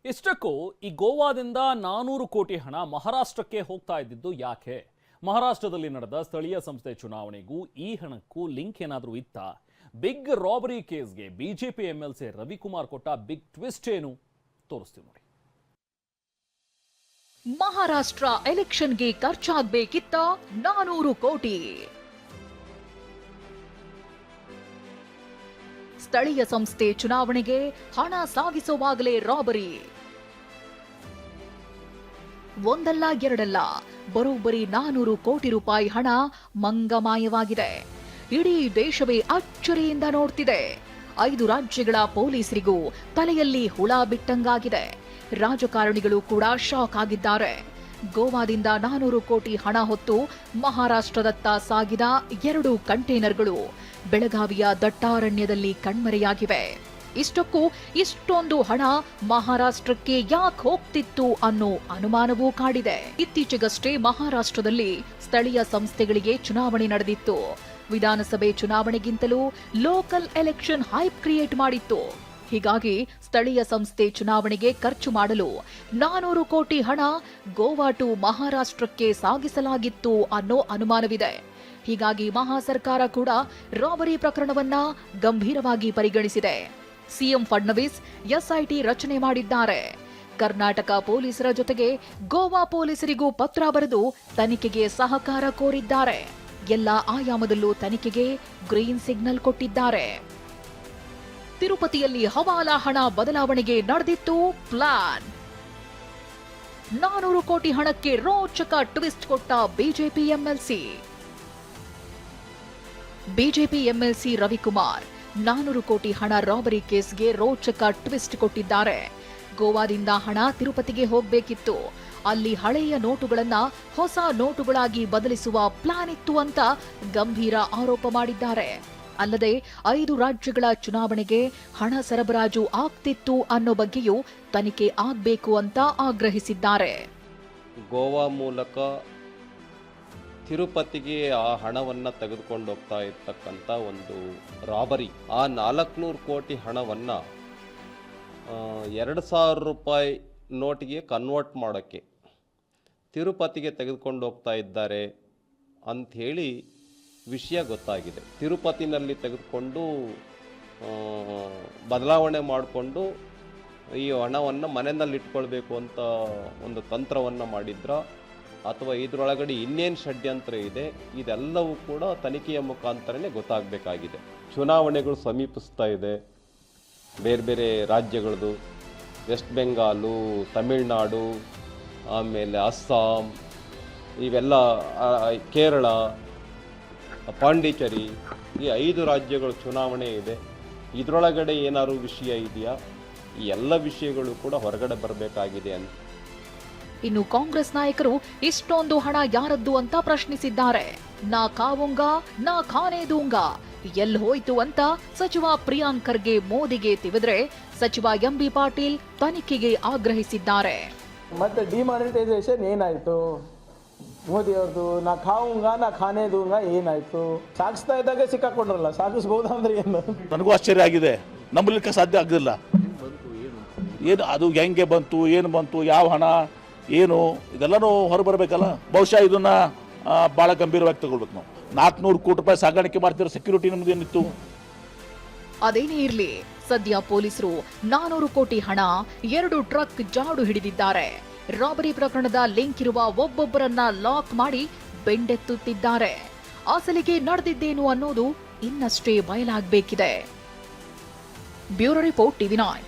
ಇಷ್ಟಕ್ಕೂ ಈ ಗೋವಾದಿಂದ 400 ಕೋಟಿ ಹಣ ಮಹಾರಾಷ್ಟ್ರಕ್ಕೆ ಹೋಗ್ತಾ ಇದ್ದಿದ್ದು ಯಾಕೆ? ಮಹಾರಾಷ್ಟ್ರದಲ್ಲಿ ನಡೆದ ಸ್ಥಳೀಯ ಸಂಸ್ಥೆ ಚುನಾವಣೆಗೂ ಈ ಹಣಕ್ಕೂ ಲಿಂಕ್ ಏನಾದರೂ ಇತ್ತಾ? ಬಿಗ್ ರಾಬರಿ ಕೇಸ್ಗೆ ಬಿಜೆಪಿ ಎಂಎಲ್ಸಿ ರವಿಕುಮಾರ್ ಕೊಟ್ಟ ಬಿಗ್ ಟ್ವಿಸ್ಟ್ ಏನು ತೋರಿಸ್ತೀವಿ ನೋಡಿ. ಮಹಾರಾಷ್ಟ್ರ ಎಲೆಕ್ಷನ್ಗೆ ಖರ್ಚಾಗಬೇಕಿತ್ತ 400 ಕೋಟಿ. ಸ್ಥಳೀಯ ಸಂಸ್ಥೆ ಚುನಾವಣೆಗೆ ಹಣ ಸಾಗಿಸುವಾಗಲೇ ರಾಬರಿ. ಒಂದಲ್ಲ ಎರಡಲ್ಲ, ಬರೋಬ್ಬರಿ 400 ಕೋಟಿ ರೂಪಾಯಿ ಹಣ ಮಂಗಮಾಯವಾಗಿದೆ. ಇಡೀ ದೇಶವೇ ಅಚ್ಚರಿಯಿಂದ ನೋಡ್ತಿದೆ. 5 ರಾಜ್ಯಗಳ ಪೊಲೀಸರಿಗೂ ತಲೆಯಲ್ಲಿ ಹುಳ ಬಿಟ್ಟಂಗಾಗಿದೆ. ರಾಜಕಾರಣಿಗಳು ಕೂಡ ಶಾಕ್ ಆಗಿದ್ದಾರೆ. ಗೋವಾದಿಂದ 400 ಕೋಟಿ ಹಣ ಹೊತ್ತು ಮಹಾರಾಷ್ಟ್ರದತ್ತ ಸಾಗಿದ 2 ಕಂಟೈನರ್ಗಳು ಬೆಳಗಾವಿಯ ದಟ್ಟಾರಣ್ಯದಲ್ಲಿ ಕಣ್ಮರೆಯಾಗಿವೆ. ಇಷ್ಟಕ್ಕೂ ಇಷ್ಟೊಂದು ಹಣ ಮಹಾರಾಷ್ಟ್ರಕ್ಕೆ ಯಾಕೆ ಹೋಗ್ತಿತ್ತು ಅನ್ನೋ ಅನುಮಾನವೂ ಕಾಡಿದೆ. ಇತ್ತೀಚೆಗಷ್ಟೇ ಮಹಾರಾಷ್ಟ್ರದಲ್ಲಿ ಸ್ಥಳೀಯ ಸಂಸ್ಥೆಗಳಿಗೆ ಚುನಾವಣೆ ನಡೆದಿತ್ತು. ವಿಧಾನಸಭೆ ಚುನಾವಣೆಗಿಂತಲೂ ಲೋಕಲ್ ಎಲೆಕ್ಷನ್ ಹೈಪ್ ಕ್ರಿಯೇಟ್ ಮಾಡಿತ್ತು. ಹೀಗಾಗಿ ಸ್ಥಳೀಯ ಸಂಸ್ಥೆ ಚುನಾವಣೆಗೆ ಖರ್ಚು ಮಾಡಲು 400 ಕೋಟಿ ಹಣ ಗೋವಾ ಟು ಮಹಾರಾಷ್ಟ್ರಕ್ಕೆ ಸಾಗಿಸಲಾಗಿತ್ತು ಅನ್ನೋ ಅನುಮಾನವಿದೆ. ಹೀಗಾಗಿ ಮಹಾ ಸರ್ಕಾರ ಕೂಡ ರಾಬರಿ ಪ್ರಕರಣವನ್ನ ಗಂಭೀರವಾಗಿ ಪರಿಗಣಿಸಿದೆ. ಸಿಎಂ ಫಡ್ನವೀಸ್ ಎಸ್ಐಟಿ ರಚನೆ ಮಾಡಿದ್ದಾರೆ. ಕರ್ನಾಟಕ ಪೊಲೀಸರ ಜೊತೆಗೆ ಗೋವಾ ಪೊಲೀಸರಿಗೂ ಪತ್ರ ಬರೆದು ತನಿಖೆಗೆ ಸಹಕಾರ ಕೋರಿದ್ದಾರೆ. ಎಲ್ಲ ಆಯಾಮದಲ್ಲೂ ತನಿಖೆಗೆ ಗ್ರೀನ್ ಸಿಗ್ನಲ್ ಕೊಟ್ಟಿದ್ದಾರೆ. ತಿರುಪತಿಯಲ್ಲಿ ಹವಾಲಾ ಹಣ ಬದಲಾವಣೆಗೆ ನಡೆದಿತ್ತು ಪ್ಲಾನ್. 400 ಕೋಟಿ ಹಣಕ್ಕೆ ರೋಚಕ ಟ್ವಿಸ್ಟ್ ಕೊಟ್ಟ ಬಿಜೆಪಿ ಎಂಎಲ್ಸಿ ರವಿಕುಮಾರ್ 400 ಕೋಟಿ ಹಣ ರಾಬರಿ ಕೇಸ್ಗೆ ರೋಚಕ ಟ್ವಿಸ್ಟ್ ಕೊಟ್ಟಿದ್ದಾರೆ. ಗೋವಾದಿಂದ ಹಣ ತಿರುಪತಿಗೆ ಹೋಗಬೇಕಿತ್ತು. ಅಲ್ಲಿ ಹಳೆಯ ನೋಟುಗಳನ್ನ ಹೊಸ ನೋಟುಗಳಾಗಿ ಬದಲಿಸುವ ಪ್ಲಾನ್ ಇತ್ತು ಅಂತ ಗಂಭೀರ ಆರೋಪ ಮಾಡಿದ್ದಾರೆ. ಅಲ್ಲದೆ 5 ರಾಜ್ಯಗಳ ಚುನಾವಣೆಗೆ ಹಣ ಸರಬರಾಜು ಆಗ್ತಿತ್ತು ಅನ್ನೋ ಬಗ್ಗೆಯೂ ತನಿಖೆ ಆಗ್ಬೇಕು ಅಂತ ಆಗ್ರಹಿಸಿದ್ದಾರೆ. ಗೋವಾ ಮೂಲಕ ತಿರುಪತಿಗೆ ಆ ಹಣವನ್ನು ತೆಗೆದುಕೊಂಡು ಹೋಗ್ತಾ ಇರ್ತಕ್ಕಂಥ ಒಂದು ರಾಬರಿ, ಆ 400 ಕೋಟಿ ಹಣವನ್ನು 2,000 ರೂಪಾಯಿ ನೋಟಿಗೆ ಕನ್ವರ್ಟ್ ಮಾಡೋಕ್ಕೆ ತಿರುಪತಿಗೆ ತೆಗೆದುಕೊಂಡು ಹೋಗ್ತಾ ಇದ್ದಾರೆ ಅಂಥೇಳಿ ವಿಷಯ ಗೊತ್ತಾಗಿದೆ. ತಿರುಪತಿನಲ್ಲಿ ತೆಗೆದುಕೊಂಡು ಬದಲಾವಣೆ ಮಾಡಿಕೊಂಡು ಈ ಹಣವನ್ನು ಮನೆಯಲ್ಲಿ ಇಟ್ಕೊಳ್ಬೇಕು ಅಂತ ಒಂದು ತಂತ್ರವನ್ನು ಮಾಡಿದ್ರ ಅಥವಾ ಇದರೊಳಗಡೆ ಇನ್ನೇನು ಷಡ್ಯಂತ್ರ ಇದೆ, ಇದೆಲ್ಲವೂ ಕೂಡ ತನಿಖೆಯ ಮುಖಾಂತರನೇ ಗೊತ್ತಾಗಬೇಕಾಗಿದೆ. ಚುನಾವಣೆಗಳು ಸಮೀಪಿಸ್ತಾ ಇದೆ. ಬೇರೆ ಬೇರೆ ರಾಜ್ಯಗಳದು, ವೆಸ್ಟ್ ಬೆಂಗಾಲು, ತಮಿಳುನಾಡು, ಆಮೇಲೆ ಅಸ್ಸಾಂ, ಇವೆಲ್ಲ ಕೇರಳ, ಪಾಂಡಿಚೇರಿ, ಈ 5 ರಾಜ್ಯಗಳ ಚುನಾವಣೆ ಇದೆ. ಇದರೊಳಗಡೆ ಏನಾದ್ರು ವಿಷಯ ಇದೆಯಾ? ಈ ಎಲ್ಲ ವಿಷಯಗಳು ಕೂಡ ಹೊರಗಡೆ ಬರಬೇಕಾಗಿದೆ ಅಂತ. ಇನ್ನು ಕಾಂಗ್ರೆಸ್ ನಾಯಕರು ಇಷ್ಟೊಂದು ಹಣ ಯಾರದ್ದು ಅಂತ ಪ್ರಶ್ನಿಸಿದ್ದಾರೆ. ನಾ ಕಾವುಂಗಾ ನಾ ಖಾನೆ ದೂಂಗಾ, ಎಲ್ಲಿ ಹೋಯ್ತು ಅಂತ ಸಚಿವ ಪ್ರಿಯಾಂಕ್ ಖರ್ಗೆ ಮೋದಿಗೆ ತಿವಿದ್ರೆ ಸಚಿವ ಎಂಬಿ ಪಾಟೀಲ್ ತನಿಖೆಗೆ ಆಗ್ರಹಿಸಿದ್ದಾರೆ. ಮತ್ತೆ ಡಿಮಾನಿಟೈಸೇಷನ್ ಏನಾಯ್ತು? ಮೋದಿ ಅವ್ರದ್ದು ನಾ ಖಾವುಂಗಾ ನಾ ಖಾನೆ ದೂಂಗಾ ಏನಾಯ್ತು? ಸಾಗಿಸ್ತಾ ಇದ್ದಾಗ ಸಿಕ್ಕಾಕೊಂಡ್ರಲ್ಲ, ಸಾಗಿಸ್ಬಹುದಾ ಅಂದ್ರೆ ಏನು? ನನಗೂ ಆಶ್ಚರ್ಯ ಆಗಿದೆ, ನಂಬಲಿಕ್ಕೆ ಸಾಧ್ಯ ಆಗಲಿಲ್ಲ. ಏನು ಅದು ಹೆಂಗೆ ಬಂತು, ಏನು ಬಂತು, ಯಾವ ಹಣ ಏನು, ಇದೆಲ್ಲನೂ ಹೊರಬರಬೇಕಲ್ಲ. ಬಹುಶಃ ಇದನ್ನ ಭಾಳ ಗಂಭೀರವಾಗಿ ತಗೊಳ್ಬೇಕು ನಾವು. 400 ಕೋಟಿ ರೂಪಾಯಿ ಸಾಗಾಣಿಕೆ ಮಾಡ್ತಿರೋ ಸೆಕ್ಯೂರಿಟಿ ನಮ್ದು ಏನಿತ್ತು? ಅದೇನೇ ಇರ್ಲಿ, ಸದ್ಯ ಪೊಲೀಸರು 400 ಕೋಟಿ ಹಣ 2 ಟ್ರಕ್ ಜಾಡು ಹಿಡಿದಿದ್ದಾರೆ. ರಾಬರಿ ಪ್ರಕರಣದ ಲಿಂಕ್ ಇರುವ ಒಬ್ಬೊಬ್ಬರನ್ನ ಲಾಕ್ ಮಾಡಿ ಬೆಂಡೆತ್ತುತ್ತಿದ್ದಾರೆ. ಅಸಲಿಗೆ ನಡೆದಿದ್ದೇನು ಅನ್ನೋದು ಇನ್ನಷ್ಟೇ ಬಯಲಾಗಬೇಕಿದೆ. Bureau report, TV9.